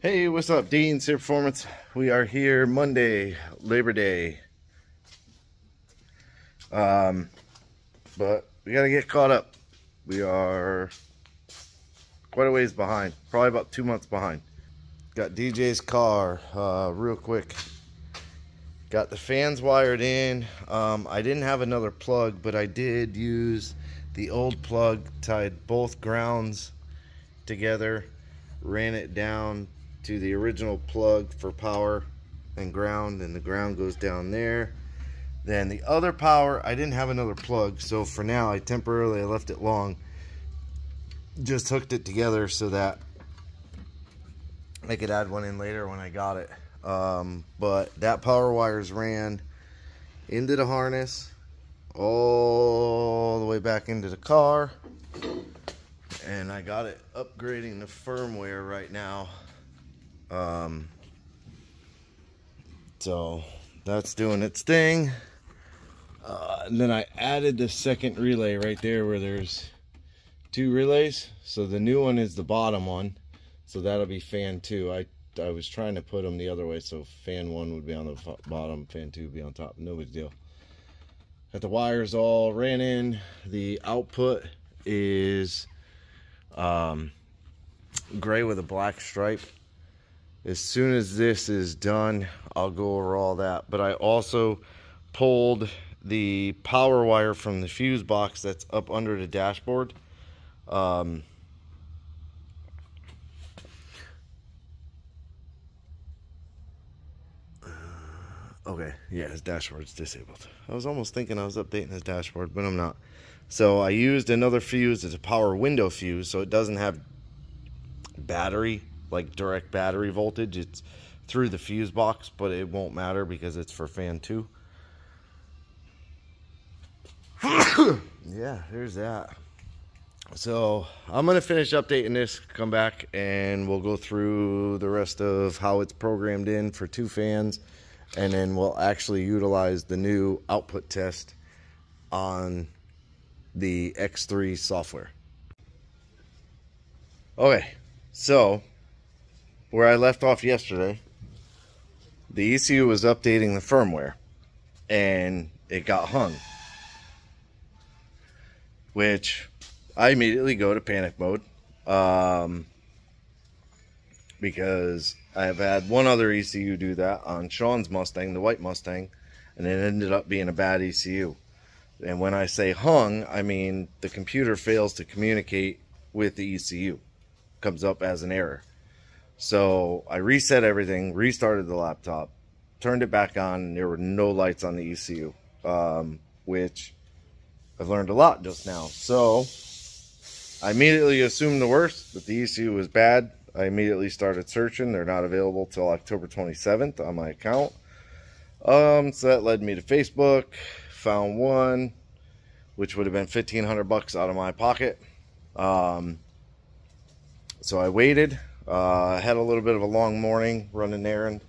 Hey, what's up, Dean? Sear Performance. We are here Monday, Labor Day. But we gotta get caught up. We are quite a ways behind, probably about 2 months behind. Got DJ's car, real quick. Got the fans wired in. I didn't have another plug, but I did use the old plug, tied both grounds together, ran it down to the original plug for power and the ground goes down there. Then the other power, I didn't have another plug, so for now I left it long, just hooked it together so that I could add one in later when I got it. But that power wires ran into the harness all the way back into the car, and I got it upgrading the firmware right now. So that's doing its thing. And then I added the second relay right there where there's two relays. So the new one is the bottom one, so that'll be fan 2. I was trying to put them the other way, so fan 1 would be on the bottom, fan 2 would be on top. No big deal. Got the wires all ran in. The output is gray with a black stripe. As soon as this is done, I'll go over all that. But I also pulled the power wire from the fuse box that's up under the dashboard. Okay, yeah, his dashboard's disabled. I was almost thinking I was updating his dashboard, but I'm not. So I used another fuse. It's a power window fuse, so it doesn't have battery, like direct battery voltage. It's through the fuse box, but it won't matter because it's for fan 2. Yeah, there's that. So I'm gonna finish updating this, come back, and we'll go through the rest of how it's programmed in for 2 fans, and then we'll actually utilize the new output test on the X3 software. Okay, so where I left off yesterday, the ECU was updating the firmware and it got hung, which I immediately go to panic mode, because I have had one other ECU do that on Sean's Mustang, the white Mustang, and it ended up being a bad ECU. And when I say hung, I mean the computer fails to communicate with the ECU. Comes up as an error. So I reset everything, restarted the laptop, turned it back on, and there were no lights on the ECU, which I've learned a lot just now. So I immediately assumed the worst, that the ECU was bad. I immediately started searching. They're not available till October 27th on my account. So that led me to Facebook, found one, which would have been $1,500 out of my pocket. So I waited. Had a little bit of a long morning running errand.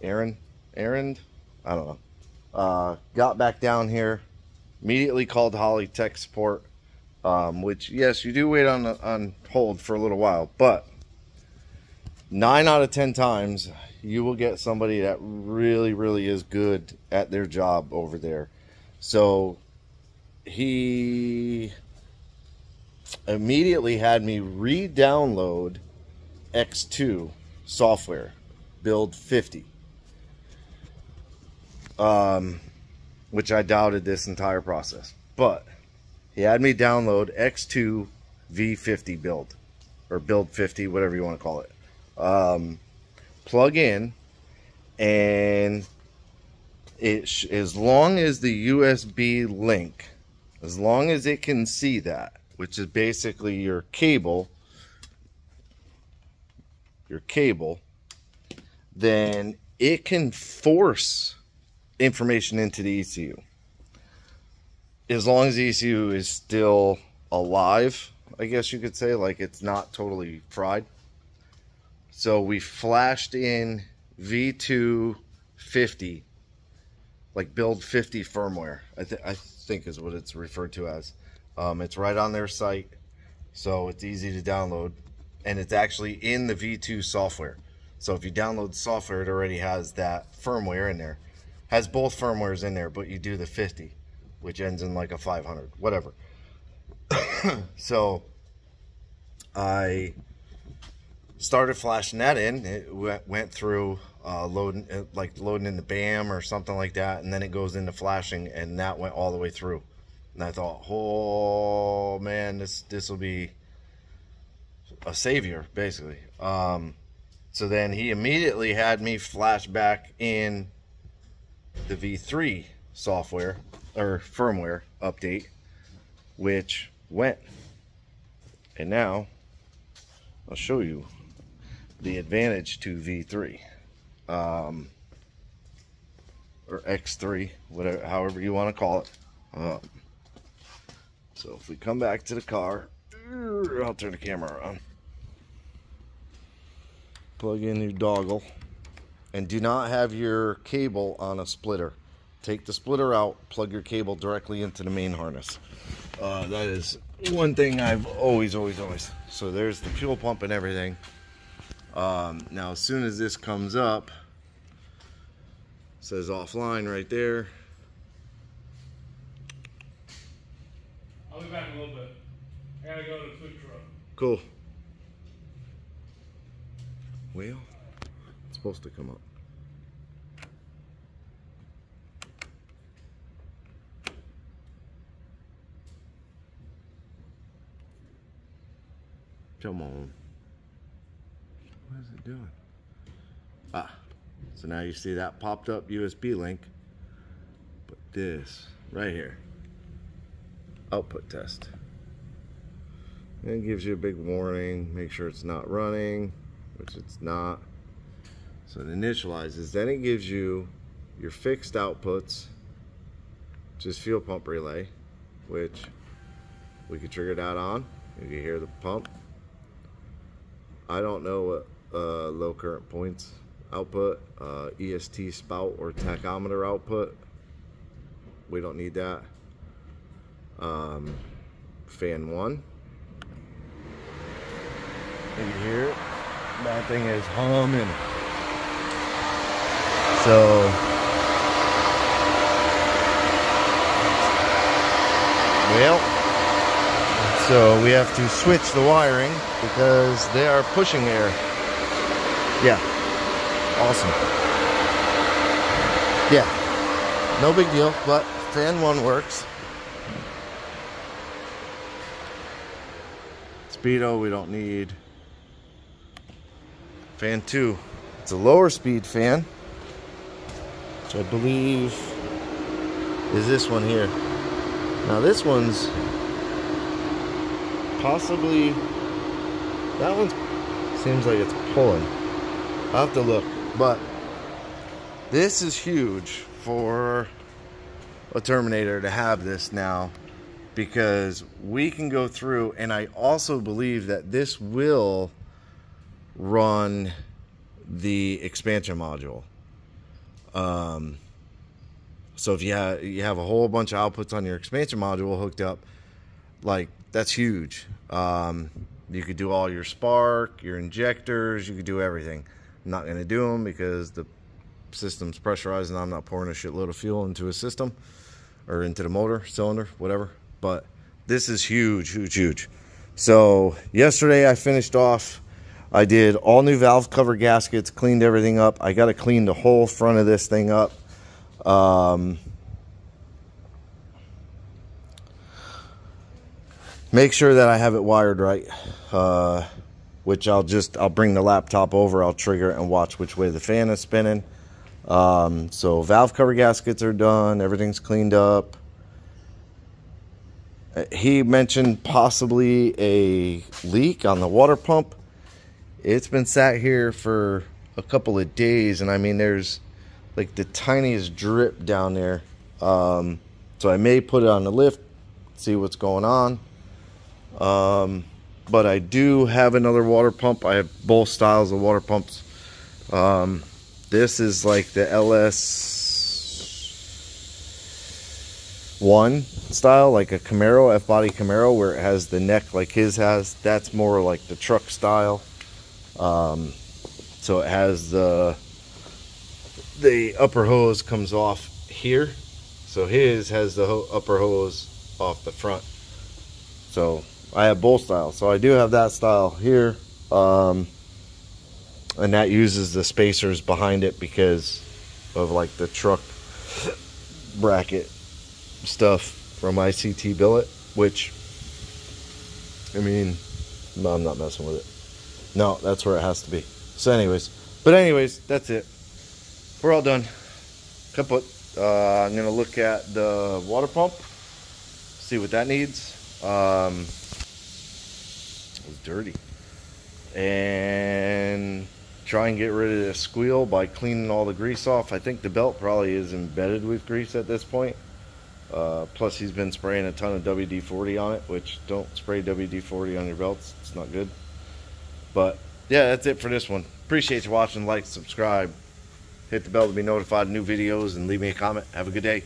I don't know. Got back down here, immediately called Holly Tech Support, which, yes, you do wait on hold for a little while, but 9 out of 10 times you will get somebody that really is good at their job over there. So he immediately had me re-download X2 software, build 50, which I doubted this entire process, but he had me download X2 V50 build, or build 50, whatever you want to call it. Plug in, and as long as the USB link, as long as it can see that, which is basically your cable, then it can force information into the ECU. As long as the ECU is still alive, I guess you could say, like it's not totally fried. So we flashed in V2 50, like build 50 firmware, I think is what it's referred to as. It's right on their site, so it's easy to download, and it's actually in the V2 software. So if you download the software, it already has that firmware in there. Has both firmwares in there, but you do the 50, which ends in like a 500, whatever. So I started flashing that in. It went through loading in the BAM or something like that, and then it goes into flashing, and that went all the way through. And I thought, oh man, this will be a savior, basically. So then he immediately had me flash back in the V3 software or firmware update, which went. And now I'll show you the advantage to V3 or X3, whatever, however you want to call it. So if we come back to the car, I'll turn the camera on. Plug in your dongle, and do not have your cable on a splitter. Take the splitter out, plug your cable directly into the main harness. That is one thing I've always. So there's the fuel pump and everything. Now as soon as this comes up, it says offline right there. I'll be back in a little bit. I gotta go to the food truck. Cool. Well, it's supposed to come up. Come on. What is it doing? Ah, so now you see that popped up USB link. But this right here, output test. And it gives you a big warning, make sure it's not running, which it's not. So it initializes, then it gives you your fixed outputs, which is fuel pump relay, which we could trigger that on. You can hear the pump. I don't know what low current points output, EST spout or tachometer output. We don't need that. Fan 1. You can hear it. That thing is humming. So we have to switch the wiring because they are pushing air. Yeah, awesome. Yeah, no big deal, but fan 1 works. Speedo we don't need. Fan 2, it's a lower speed fan, which I believe is this one here. Now this one's possibly, that one seems like it's pulling. I'll have to look, but this is huge for a Terminator to have this now, because we can go through, and I also believe that this will run the expansion module. So if you have a whole bunch of outputs on your expansion module hooked up, like, that's huge. You could do all your spark, your injectors, you could do everything. I'm not going to do them because the system's pressurized and I'm not pouring a shitload of fuel into a system or into the motor, cylinder, whatever. But this is huge, huge, huge. So yesterday I finished off, I did all new valve cover gaskets, cleaned everything up. I got to clean the whole front of this thing up. Make sure that I have it wired right, which I'll bring the laptop over, I'll trigger it and watch which way the fan is spinning. So valve cover gaskets are done, everything's cleaned up. He mentioned possibly a leak on the water pump. It's been sat here for a couple of days, and I mean, there's like the tiniest drip down there. So I may put it on the lift, see what's going on. But I do have another water pump. I have both styles of water pumps. This is like the LS1 style, like a Camaro, F-body Camaro, where it has the neck like his has. That's more like the truck style. So it has the upper hose comes off here. So his has the upper hose off the front. So I have both styles. So I do have that style here. And that uses the spacers behind it because of like the truck bracket stuff from ICT Billet, which, I mean, no, I'm not messing with it. No, that's where it has to be. So anyways, that's it. We're all done. Kaput. I'm gonna look at the water pump, see what that needs. It was dirty, and try and get rid of the squeal by cleaning all the grease off. I think the belt probably is embedded with grease at this point. Plus he's been spraying a ton of WD-40 on it, which don't spray WD-40 on your belts. It's not good. But yeah, that's it for this one. Appreciate you watching. Like, subscribe, hit the bell to be notified of new videos, and leave me a comment. Have a good day.